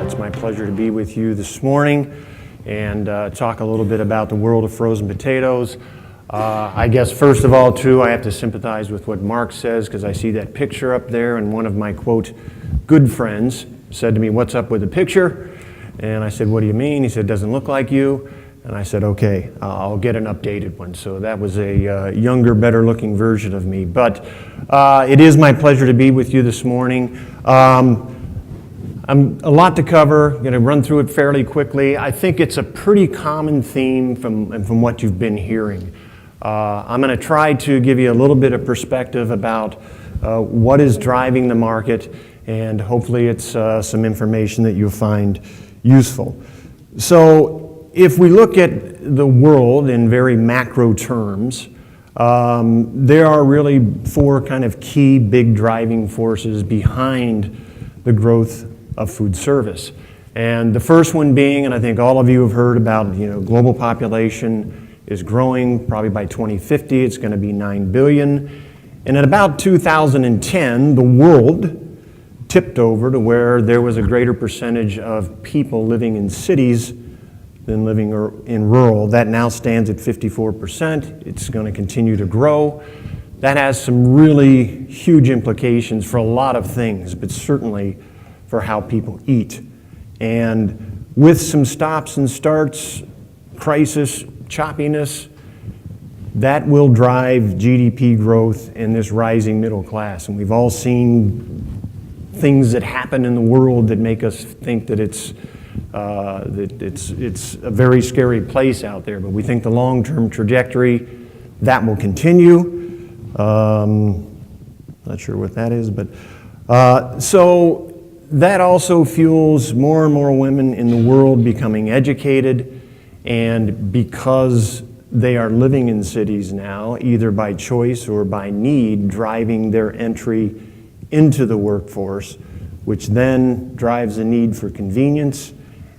It's my pleasure to be with you this morning and talk a little bit about the world of frozen potatoes. I guess first of all, too, I have to sympathize with what Mark says because I see that picture up there, and one of my, quote, good friends said to me, "What's up with the picture?" And I said, "What do you mean?" He said, "Doesn't look like you." And I said, "Okay, I'll get an updated one." So that was a younger, better-looking version of me. But it is my pleasure to be with you this morning. I'm a lot to cover. I'm going to run through it fairly quickly. I think it's a pretty common theme from what you've been hearing. I'm going to try to give you a little bit of perspective about what is driving the market, and hopefully it's some information that you'll find useful. So if we look at the world in very macro terms, there are really four kind of key big driving forces behind the growth of food service. And the first one being, and I think all of you have heard about, global population is growing. Probably by 2050, it's going to be 9 billion. And at about 2010, the world tipped over to where there was a greater percentage of people living in cities than living in rural. That now stands at 54%. It's going to continue to grow. That has some really huge implications for a lot of things, but certainly for how people eat. And with some stops and starts, crisis, choppiness, that will drive GDP growth in this rising middle class. And we've all seen things that happen in the world that make us think that it's a very scary place out there. But we think the long-term trajectory, that will continue. Not sure what that is, but so that also fuels more and more women in the world becoming educated, and because they are living in cities now, either by choice or by need, driving their entry into the workforce, which then drives the need for convenience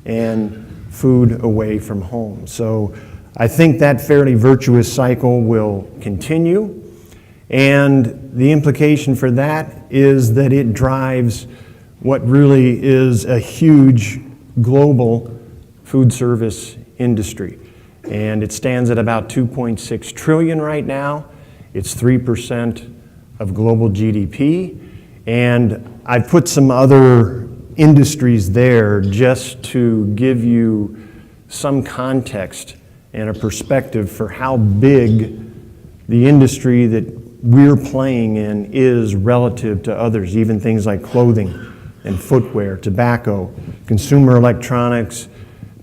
and food away from home. So I think that fairly virtuous cycle will continue, and the implication for that is that it drives what really is a huge global food service industry. And it stands at about 2.6 trillion right now. It's 3% of global GDP. And I've put some other industries there just to give you some context and a perspective for how big the industry that we're playing in is relative to others, even things like clothing and footwear, tobacco, consumer electronics,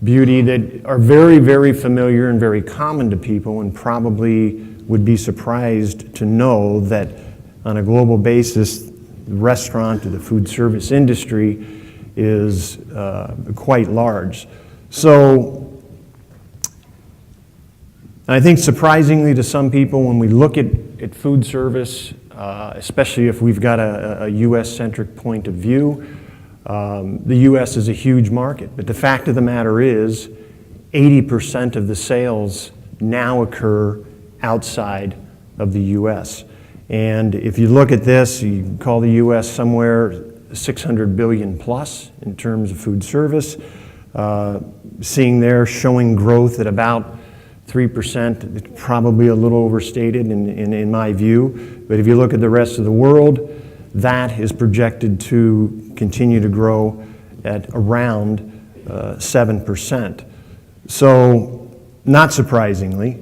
beauty, that are very, very familiar and very common to people, and probably would be surprised to know that on a global basis, the restaurant or the food service industry is quite large. So I think surprisingly to some people, when we look at food service, especially if we've got a U.S.-centric point of view, the U.S. is a huge market. But the fact of the matter is 80% of the sales now occur outside of the U.S. And if you look at this, you can call the U.S. somewhere 600 billion plus in terms of food service. Seeing there showing growth at about 3%, it's probably a little overstated in my view. But if you look at the rest of the world, that is projected to continue to grow at around 7%. So, not surprisingly,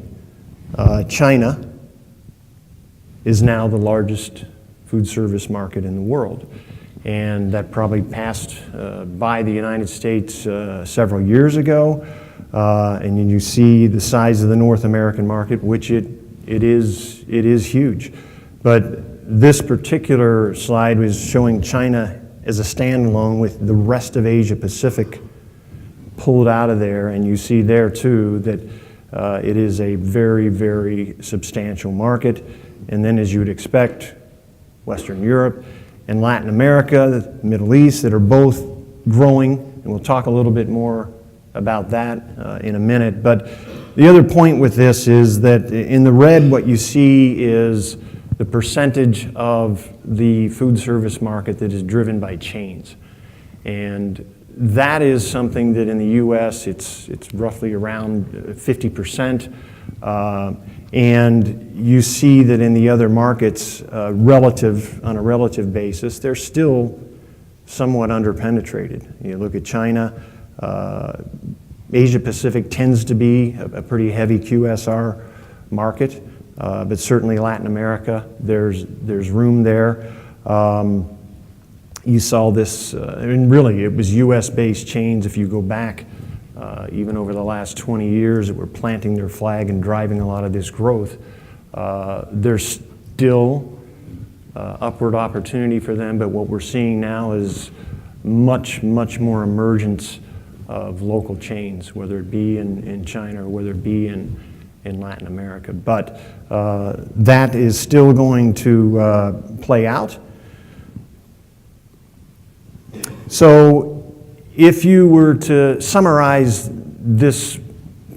China is now the largest food service market in the world. And that probably passed by the United States several years ago. And then you see the size of the North American market, which it is huge. But this particular slide was showing China as a standalone with the rest of Asia Pacific pulled out of there. And you see there too that it is a very, very substantial market. And then, as you would expect, Western Europe and Latin America, the Middle East, that are both growing. And we'll talk a little bit more about that in a minute. But the other point with this is that in the red, what you see is the percentage of the food service market that is driven by chains. And that is something that in the U.S. it's roughly around 50%. And you see that in the other markets, on a relative basis, they're still somewhat underpenetrated. You look at China, Asia Pacific tends to be a pretty heavy QSR market, but certainly Latin America, there's room there. You saw this, and really it was US-based chains, if you go back even over the last 20 years, that were planting their flag and driving a lot of this growth. There's still upward opportunity for them, but what we're seeing now is much more emergence of local chains, whether it be in China or whether it be in Latin America. But that is still going to play out. So if you were to summarize this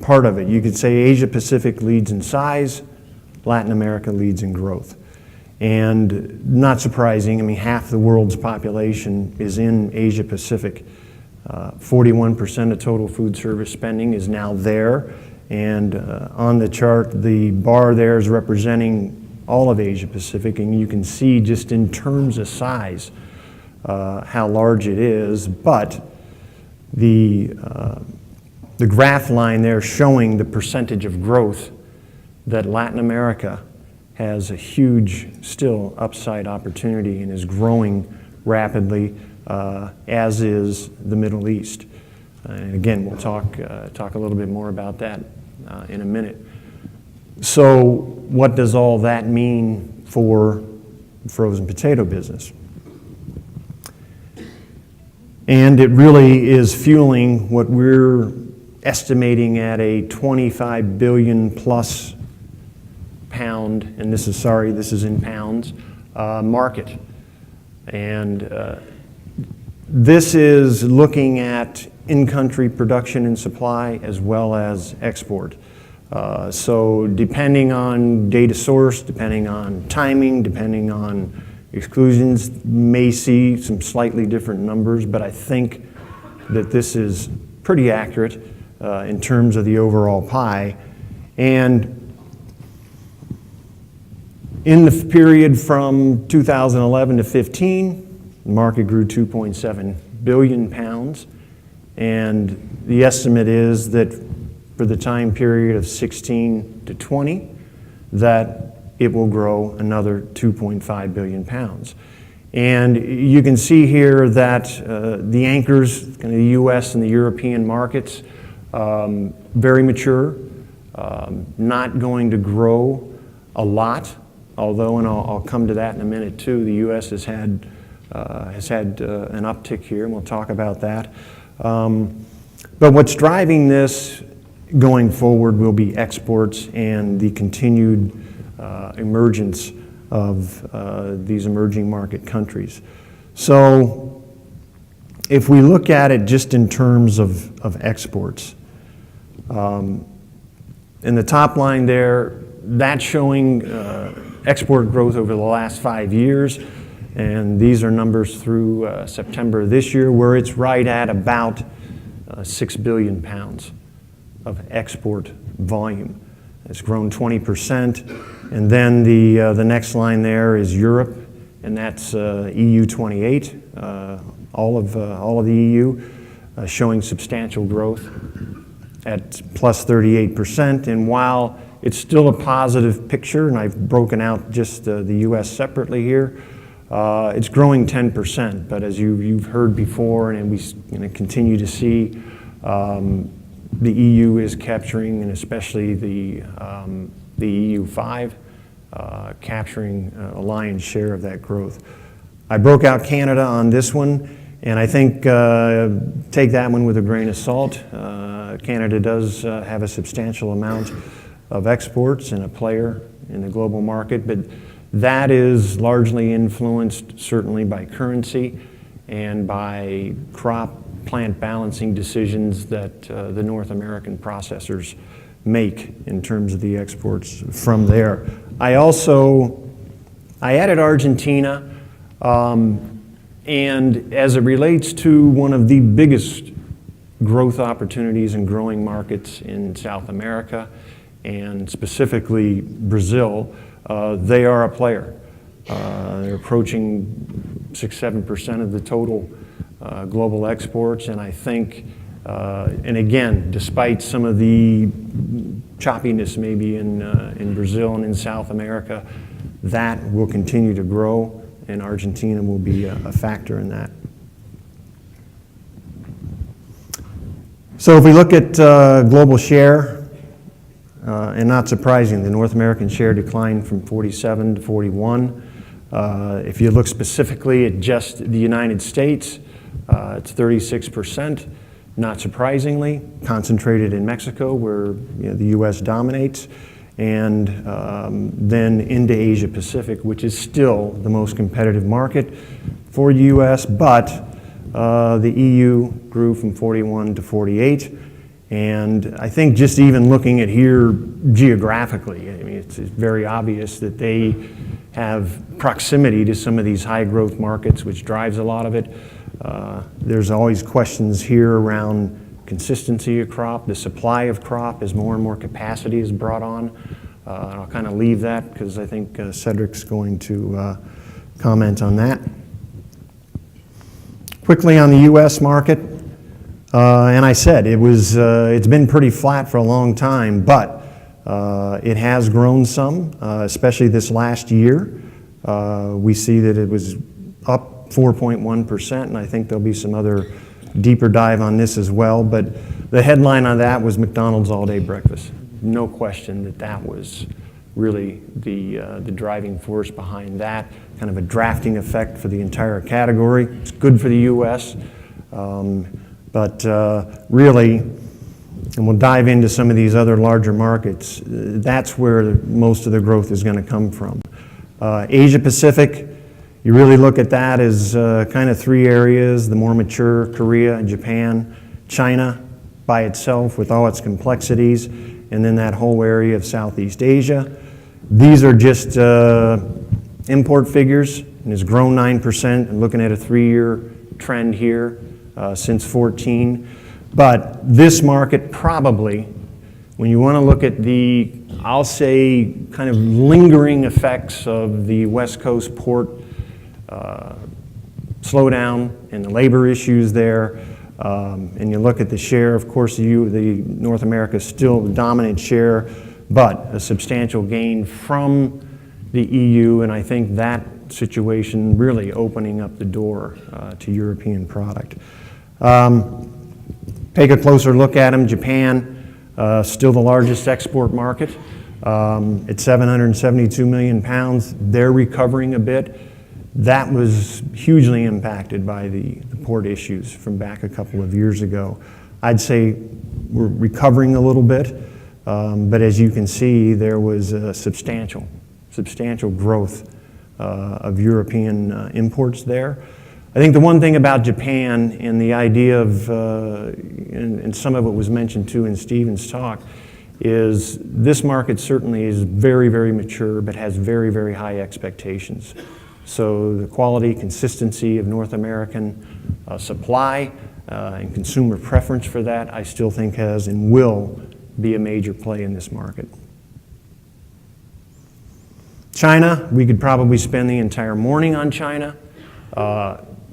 part of it, you could say Asia Pacific leads in size, Latin America leads in growth. And not surprising, I mean, half the world's population is in Asia Pacific. 41% of total food service spending is now there. And on the chart, the bar there is representing all of Asia Pacific, and you can see just in terms of size how large it is. But the graph line there showing the percentage of growth that Latin America has a huge still upside opportunity and is growing rapidly, as is the Middle East. And again, we'll talk a little bit more about that in a minute. So what does all that mean for the frozen potato business? And it really is fueling what we're estimating at a 25 billion plus pound, and this is in pounds, market. And this is looking at in-country production and supply as well as export. So depending on data source, depending on timing, depending on exclusions, may see some slightly different numbers, but I think that this is pretty accurate in terms of the overall pie. And in the period from 2011 to 15, the market grew 2.7 billion pounds, and the estimate is that for the time period of 16 to 20, that it will grow another 2.5 billion pounds. And you can see here that the anchors, kind of the US and the European markets, very mature, not going to grow a lot, although, and I'll come to that in a minute too, the US has had an uptick here, and we'll talk about that. But what's driving this going forward will be exports and the continued emergence of these emerging market countries. So if we look at it just in terms of exports, in the top line there, that's showing export growth over the last 5 years, and these are numbers through September this year, where it's right at about 6 billion pounds of export volume. It's grown 20%, and then the next line there is Europe, and that's EU 28, all of the EU, showing substantial growth at plus 38%. And while it's still a positive picture, and I've broken out just the U.S. separately here, it's growing 10%. But as you've heard before, and we continue to see, the EU is capturing, and especially the EU 5, capturing a lion's share of that growth. I broke out Canada on this one, and I think take that one with a grain of salt. Canada does have a substantial amount of exports and a player in the global market, but that is largely influenced certainly by currency and by crop plant balancing decisions that the North American processors make in terms of the exports from there. I added Argentina, and And as it relates to one of the biggest growth opportunities and growing markets in South America, and specifically Brazil, they are a player. They're approaching 6-7% of the total global exports, and I think, and again, despite some of the choppiness maybe in Brazil and in South America, that will continue to grow, and Argentina will be a factor in that. So if we look at global share, and not surprising, the North American share declined from 47 to 41. If you look specifically at just the United States, it's 36%. Not surprisingly, concentrated in Mexico, where the U.S. dominates, and then into Asia Pacific, which is still the most competitive market for the U.S., but the EU grew from 41 to 48. And I think just even looking at here geographically, I mean, it's very obvious that they have proximity to some of these high growth markets, which drives a lot of it. There's always questions here around consistency of crop, the supply of crop as more and more capacity is brought on. I'll kind of leave that because I think Cedric's going to comment on that. Quickly on the U.S. market, and I said it's been pretty flat for a long time, but it has grown some, especially this last year. We see that it was up 4.1%, and I think there'll be some other deeper dive on this as well. But the headline on that was McDonald's all-day breakfast. No question that that was really the driving force behind that, kind of a drafting effect for the entire category. It's good for the U.S., but really, and we'll dive into some of these other larger markets, that's where most of the growth is going to come from. Asia Pacific, you really look at that as kind of three areas: the more mature Korea and Japan, China by itself with all its complexities, and then that whole area of Southeast Asia. These are just import figures, and it's grown 9%, and looking at a 3-year trend here since 14. But this market probably, when you want to look at the, I'll say, kind of lingering effects of the West Coast port slowdown and the labor issues there, and you look at the share, of course, the North America is still the dominant share, but a substantial gain from the EU, and I think that situation really opening up the door to European product. Take a closer look at them. Japan, still the largest export market at 772 million pounds. They're recovering a bit. That was hugely impacted by the port issues from back a couple of years ago. I'd say we're recovering a little bit, but as you can see, there was a substantial growth of European imports there. I think the one thing about Japan and the idea of, and some of it was mentioned too in Stephen's talk, is this market certainly is very, very mature, but has very, very high expectations. So the quality, consistency of North American supply and consumer preference for that, I still think has and will be a major play in this market. China, we could probably spend the entire morning on China.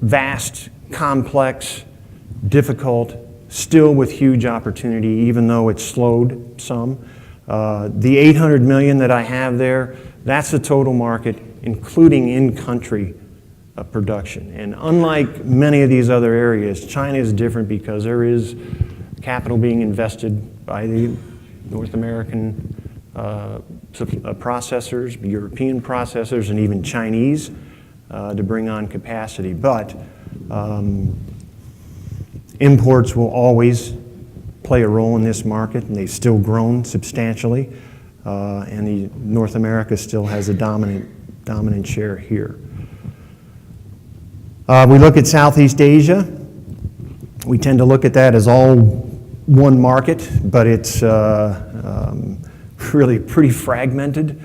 Vast, complex, difficult, still with huge opportunity, even though it's slowed some. The 800 million that I have there, that's the total market, including in-country production. And unlike many of these other areas, China is different because there is capital being invested by the North American processors, European processors, and even Chinese to bring on capacity. But imports will always play a role in this market, and they've still grown substantially. And the North America still has a dominant share here. We look at Southeast Asia. We tend to look at that as all one market, but it's really pretty fragmented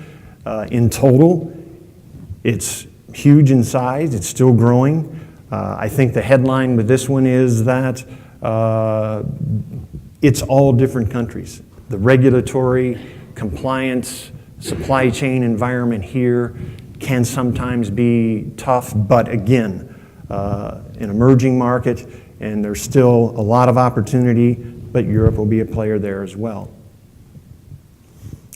in total. It's huge in size. It's still growing. I think the headline with this one is that it's all different countries. The regulatory, compliance, supply chain environment here can sometimes be tough, but again, an emerging market, and there's still a lot of opportunity, but Europe will be a player there as well.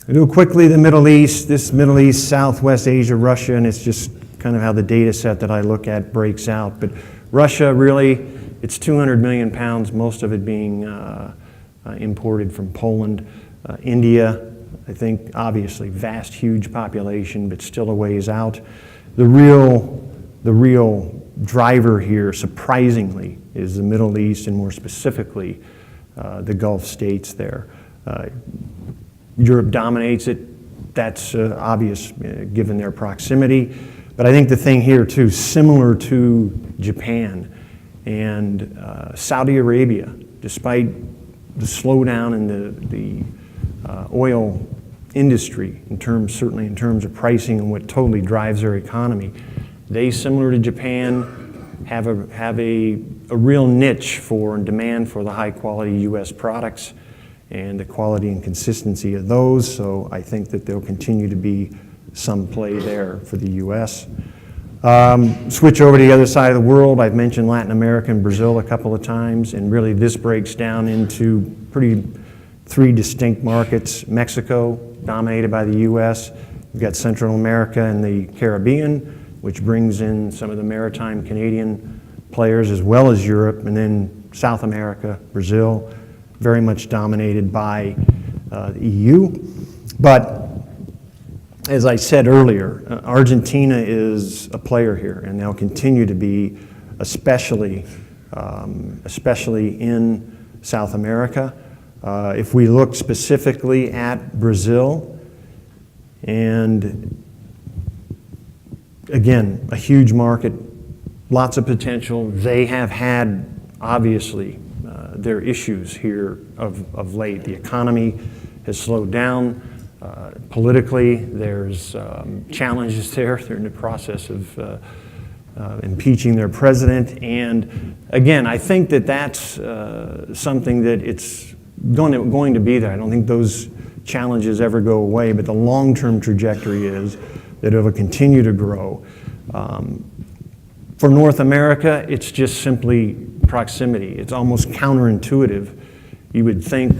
I'll do quickly the Middle East. This Middle East, Southwest Asia, Russia, and it's just kind of how the data set that I look at breaks out. But Russia, really, it's 200 million pounds, most of it being imported from Poland. India, I think, obviously, vast, huge population, but still a ways out. The real driver here, surprisingly, is the Middle East, and more specifically, the Gulf states there. Europe dominates it. That's obvious given their proximity. But I think the thing here, too, similar to Japan and Saudi Arabia, despite the slowdown in the oil industry, certainly in terms of pricing and what totally drives their economy, they, similar to Japan, have a real niche for and demand for the high-quality U.S. products and the quality and consistency of those. So I think that there'll continue to be some play there for the U.S. Switch over to the other side of the world. I've mentioned Latin America and Brazil a couple of times, and really this breaks down into three distinct markets. Mexico, dominated by the U.S. We've got Central America and the Caribbean, which brings in some of the maritime Canadian players as well as Europe, and then South America, Brazil, very much dominated by the EU. But as I said earlier, Argentina is a player here, and they'll continue to be, especially in South America. If we look specifically at Brazil, and again, a huge market, lots of potential. They have had, obviously, their issues here of late. The economy has slowed down. Politically, there's challenges there. They're in the process of impeaching their president. And again, I think that that's something that it's going to be there. I don't think those challenges ever go away, but the long-term trajectory is that it'll continue to grow. For North America, it's just simply proximity. It's almost counterintuitive. You would think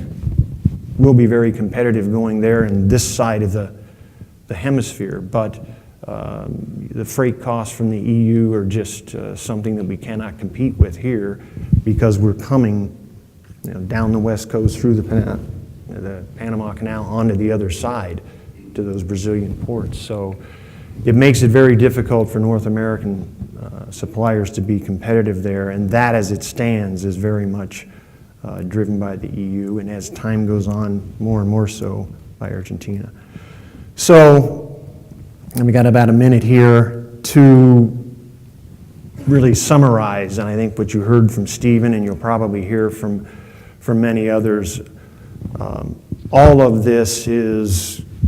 we'll be very competitive going there in this side of the hemisphere, but the freight costs from the EU are just something that we cannot compete with here because we're coming down the west coast through the Panama Canal onto the other side to those Brazilian ports. So it makes it very difficult for North American suppliers to be competitive there, and that as it stands is very much driven by the EU, and as time goes on, more and more so by Argentina. So, and we got about a minute here to really summarize, and I think what you heard from Stephen, and you'll probably hear from many others, all of this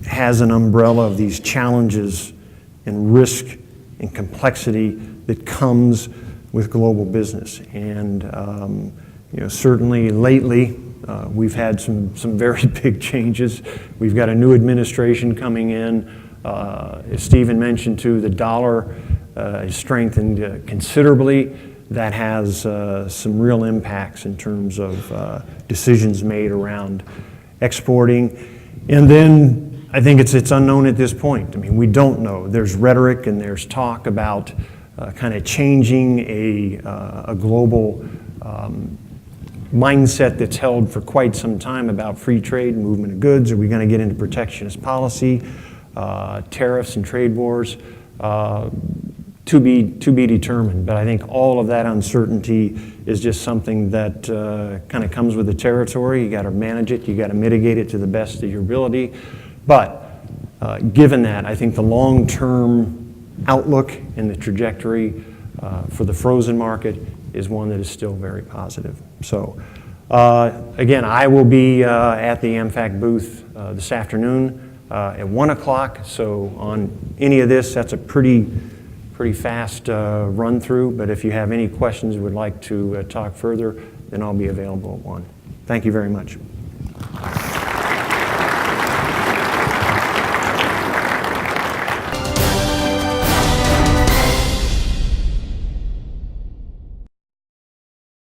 has an umbrella of these challenges and risk and complexity that comes with global business. And certainly lately, we've had some very big changes. We've got a new administration coming in. As Stephen mentioned too, the dollar has strengthened considerably. That has some real impacts in terms of decisions made around exporting. And then I think it's unknown at this point. I mean, we don't know. There's rhetoric and there's talk about kind of changing a global mindset that's held for quite some time about free trade and movement of goods. Are we going to get into protectionist policy, tariffs and trade wars? To be determined. But I think all of that uncertainty is just something that kind of comes with the territory. You got to manage it. You got to mitigate it to the best of your ability. But given that, I think the long-term outlook and the trajectory for the frozen market is one that is still very positive. So again, I will be at the AmFac booth this afternoon at 1 o'clock. So on any of this, that's a pretty pretty fast run through, but if you have any questions and would like to talk further, then I'll be available at 1. Thank you very much.